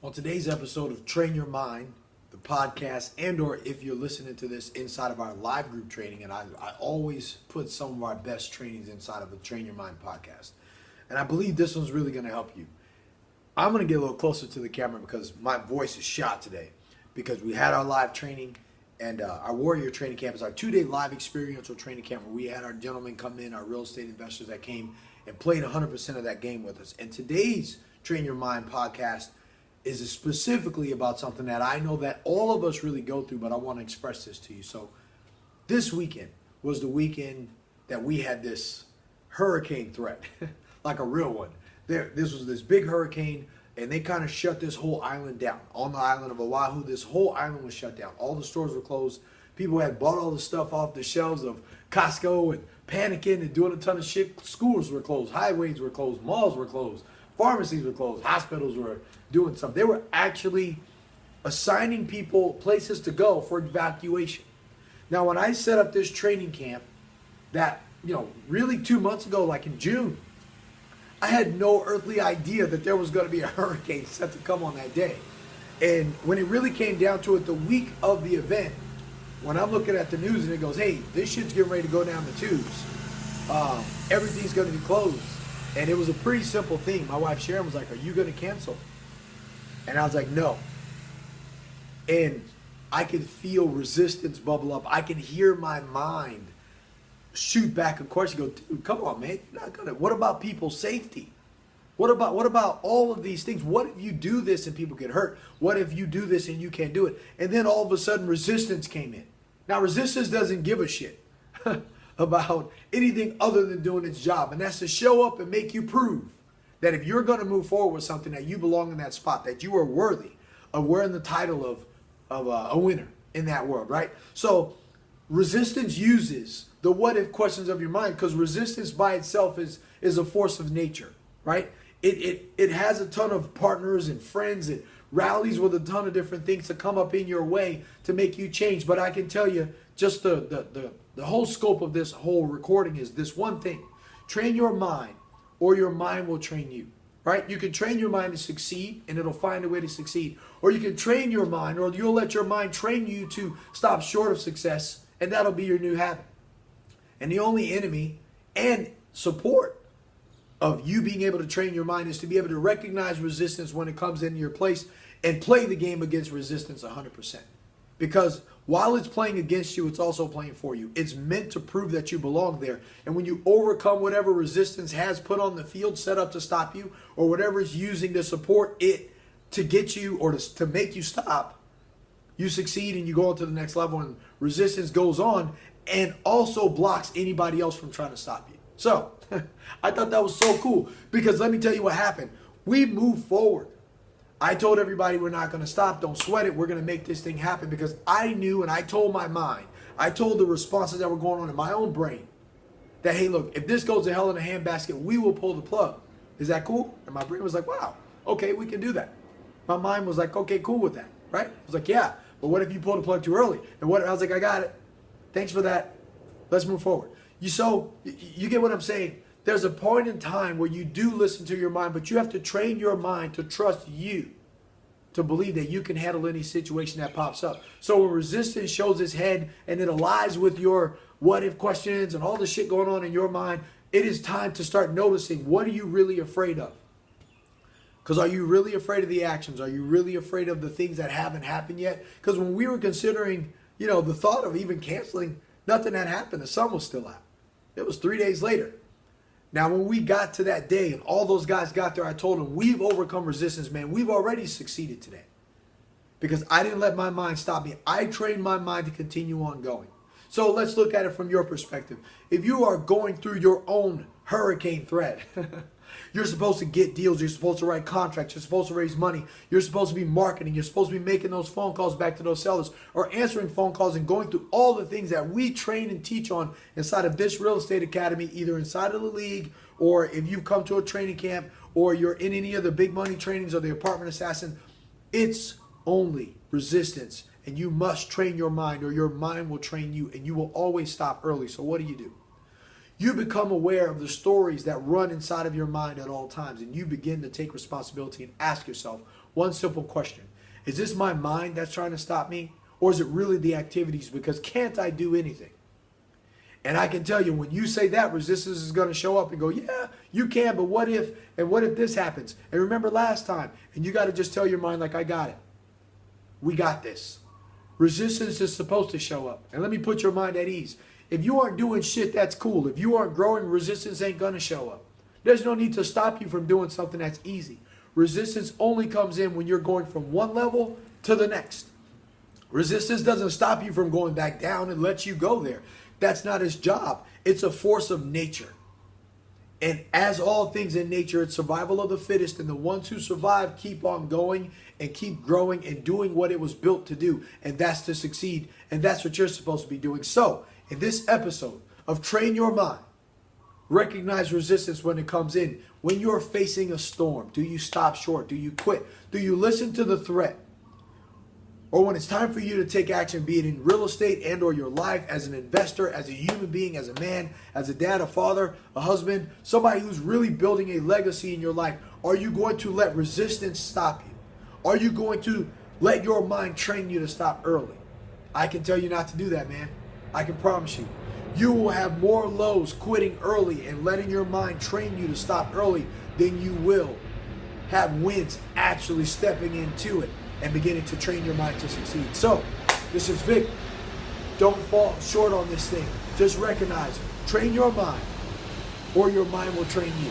On today's episode of Train Your Mind, the podcast, and or if you're listening to this inside of our live group training, and I always put some of our best trainings inside of the Train Your Mind podcast. And I believe this one's really going to help you. I'm going to get a little closer to the camera because my voice is shot today because we had our live training and our Warrior Training Camp is our 2-day live experiential training camp where we had our gentlemen come in, our real estate investors that came and played 100% of that game with us. And today's Train Your Mind podcast is specifically about something that I know that all of us really go through, but I want to express this to you. So this weekend was the weekend that we had this hurricane threat, like a real one. This was this big hurricane, and they kind of shut this whole island down. On the island of Oahu, this whole island was shut down. All the stores were closed. People had bought all the stuff off the shelves of Costco and panicking and doing a ton of shit. Schools were closed. Highways were closed. Malls were closed. Pharmacies were closed. Hospitals were doing something. They were actually assigning people places to go for evacuation. Now, when I set up this training camp that, really 2 months ago, like in June, I had no earthly idea that there was going to be a hurricane set to come on that day. And when it really came down to it, the week of the event, when I'm looking at the news and it goes, hey, this shit's getting ready to go down the tubes. Everything's going to be closed. And it was a pretty simple thing. My wife Sharon was like, are you going to cancel? And I was like, no. And I could feel resistance bubble up. I can hear my mind shoot back a question. Go, dude, come on, man. You're not gonna. What about people's safety? What about all of these things? What if you do this and people get hurt? What if you do this and you can't do it? And then all of a sudden resistance came in. Now resistance doesn't give a shit about anything other than doing its job. And that's to show up and make you prove that if you're going to move forward with something, that you belong in that spot, that you are worthy of wearing the title of a winner in that world, right? So resistance uses the what if questions of your mind, because resistance by itself is a force of nature, right? It has a ton of partners and friends. It rallies with a ton of different things to come up in your way to make you change. But I can tell you, just the whole scope of this whole recording is this one thing: train your mind, or your mind will train you, right? You can train your mind to succeed, and it'll find a way to succeed. Or you can train your mind, or you'll let your mind train you to stop short of success, and that'll be your new habit. And the only enemy and support of you being able to train your mind is to be able to recognize resistance when it comes into your place and play the game against resistance 100%. Because while it's playing against you, it's also playing for you. It's meant to prove that you belong there. And when you overcome whatever resistance has put on the field set up to stop you, or whatever is using to support it to get you or to make you stop, you succeed and you go on to the next level, and resistance goes on and also blocks anybody else from trying to stop you. So I thought that was so cool, because let me tell you what happened. We moved forward. I told everybody we're not going to stop. Don't sweat it. We're going to make this thing happen, because I knew, and I told my mind, I told the responses that were going on in my own brain that, hey, look, if this goes to hell in a handbasket, we will pull the plug. Is that cool? And my brain was like, wow, okay, we can do that. My mind was like, okay, cool with that, right? I was like, yeah, but what if you pull the plug too early? And what I was like, I got it. Thanks for that. Let's move forward. You get what I'm saying? There's a point in time where you do listen to your mind, but you have to train your mind to trust you, to believe that you can handle any situation that pops up. So when resistance shows its head and it aligns with your what if questions and all the shit going on in your mind, it is time to start noticing, what are you really afraid of? Because are you really afraid of the actions? Are you really afraid of the things that haven't happened yet? Because when we were considering, the thought of even canceling, nothing had happened. The sun was still out. It was 3 days later. Now, when we got to that day and all those guys got there, I told them, we've overcome resistance, man. We've already succeeded today. Because I didn't let my mind stop me. I trained my mind to continue on going. So let's look at it from your perspective. If you are going through your own hurricane threat, you're supposed to get deals. You're supposed to write contracts. You're supposed to raise money. You're supposed to be marketing. You're supposed to be making those phone calls back to those sellers, or answering phone calls and going through all the things that we train and teach on inside of this real estate academy, either inside of the league, or if you've come to a training camp, or you're in any of the big money trainings or the apartment assassin. It's only resistance, and you must train your mind, or your mind will train you, and you will always stop early. So what do? You become aware of the stories that run inside of your mind at all times, and you begin to take responsibility and ask yourself one simple question. Is this my mind that's trying to stop me? Or is it really the activities? Because can't I do anything? And I can tell you, when you say that, resistance is going to show up and go, yeah, you can, but what if, and what if this happens? And remember last time, and you got to just tell your mind, like, I got it. We got this. Resistance is supposed to show up. And let me put your mind at ease. If you aren't doing shit that's cool, if you aren't growing, resistance ain't going to show up. There's no need to stop you from doing something that's easy. Resistance only comes in when you're going from one level to the next. Resistance doesn't stop you from going back down and let you go there. That's not its job. It's a force of nature. And as all things in nature, it's survival of the fittest, and the ones who survive keep on going and keep growing and doing what it was built to do. And that's to succeed. And that's what you're supposed to be doing. So, in this episode of Train Your Mind, recognize resistance when it comes in. When you're facing a storm, do you stop short? Do you quit? Do you listen to the threat? Or when it's time for you to take action, be it in real estate and or your life, as an investor, as a human being, as a man, as a dad, a father, a husband, somebody who's really building a legacy in your life, are you going to let resistance stop you? Are you going to let your mind train you to stop early? I can tell you not to do that, man. I can promise you. You will have more lows quitting early and letting your mind train you to stop early than you will have wins actually stepping into it and beginning to train your mind to succeed. So, this is Vic. Don't fall short on this thing. Just recognize it. Train your mind, or your mind will train you.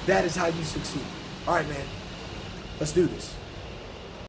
That is how you succeed. All right, man. Let's do this.